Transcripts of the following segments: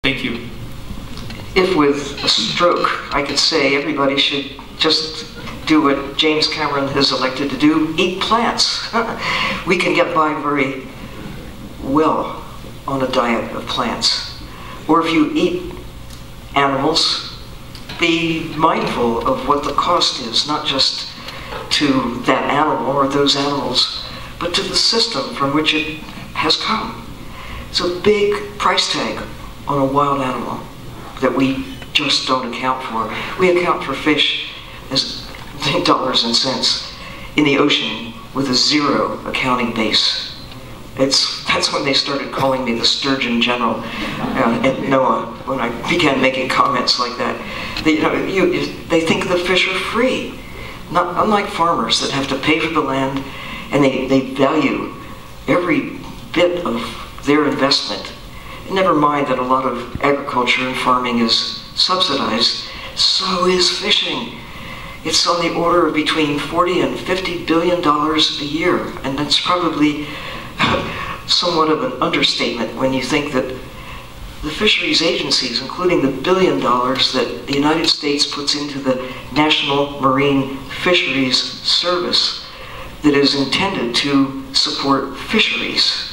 Thank you. If with a stroke I could say everybody should just do what James Cameron has elected to do, eat plants. We can get by very well on a diet of plants. Or if you eat animals, be mindful of what the cost is, not just to that animal or those animals, but to the system from which it has come. It's a big price tag on a wild animal that we just don't account for. We account for fish as dollars and cents in the ocean with a zero accounting base. That's when they started calling me the Sturgeon General at NOAA, when I began making comments like that. They think the fish are free, unlike farmers that have to pay for the land, and they value every bit of their investment. Never mind that a lot of agriculture and farming is subsidized, so is fishing. It's on the order of between $40 and $50 billion a year, and that's probably somewhat of an understatement when you think that the fisheries agencies, including the $1 billion that the United States puts into the National Marine Fisheries Service that is intended to support fisheries,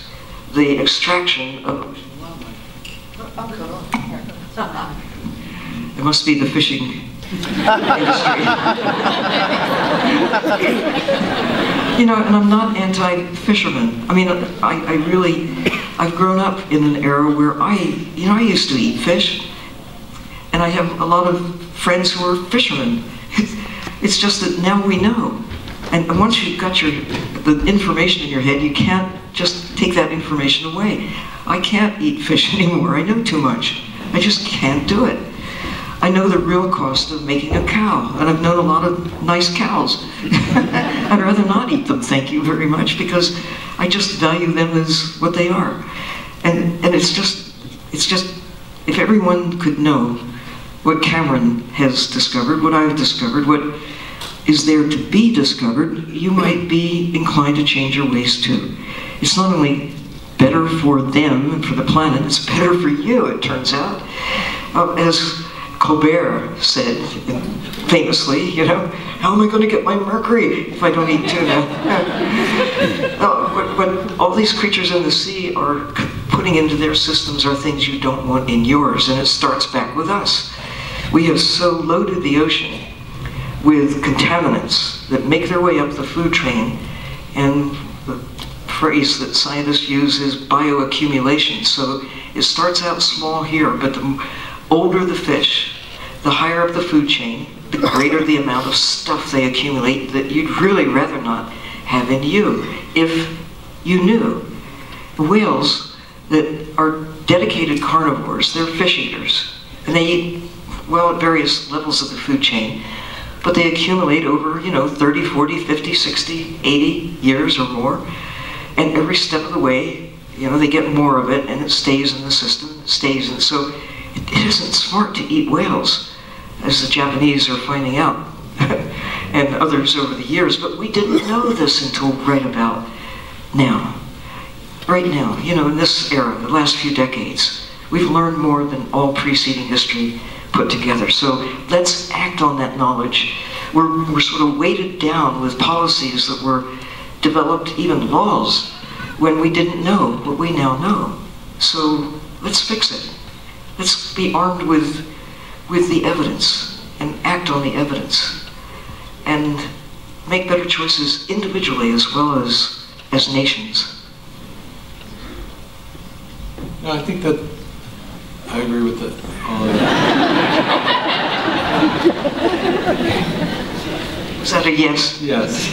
the extraction of... It must be the fishing industry. You know, and I'm not anti-fisherman. I mean, I've grown up in an era where I used to eat fish, and I have a lot of friends who are fishermen. It's just that now we know. And once you've got the information in your head, you can't just take that information away. I can't eat fish anymore. I know too much. I just can't do it. I know the real cost of making a cow, and I've known a lot of nice cows. I'd rather not eat them, thank you very much, because I just value them as what they are. And it's just, if everyone could know what Cameron has discovered, what I've discovered, what is there to be discovered, you might be inclined to change your ways too. It's not only better for them and for the planet, it's better for you, it turns out. As Colbert said famously, you know, how am I going to get my mercury if I don't eat tuna? What all these creatures in the sea are putting into their systems are things you don't want in yours, and it starts back with us. We have so loaded the ocean with contaminants that make their way up the food chain, and the phrase that scientists use is bioaccumulation. So it starts out small here, but the older the fish, the higher up the food chain, the greater the amount of stuff they accumulate that you'd really rather not have in you. If you knew, whales that are dedicated carnivores, they're fish eaters, and they eat, well, at various levels of the food chain, but they accumulate over, 30, 40, 50, 60, 80 years or more, and every step of the way, they get more of it, and it stays in the system, stays in. So it isn't smart to eat whales, as the Japanese are finding out, and others over the years, but we didn't know this until right about now. Right now, in this era, the last few decades, we've learned more than all preceding history put together. So let's act on that knowledge. We're sort of weighted down with policies that were developed, even laws, when we didn't know what we now know. So let's fix it. Let's be armed with the evidence and act on the evidence and make better choices individually as well as nations. No, I think that I agree with that. Is that a yes? Yes.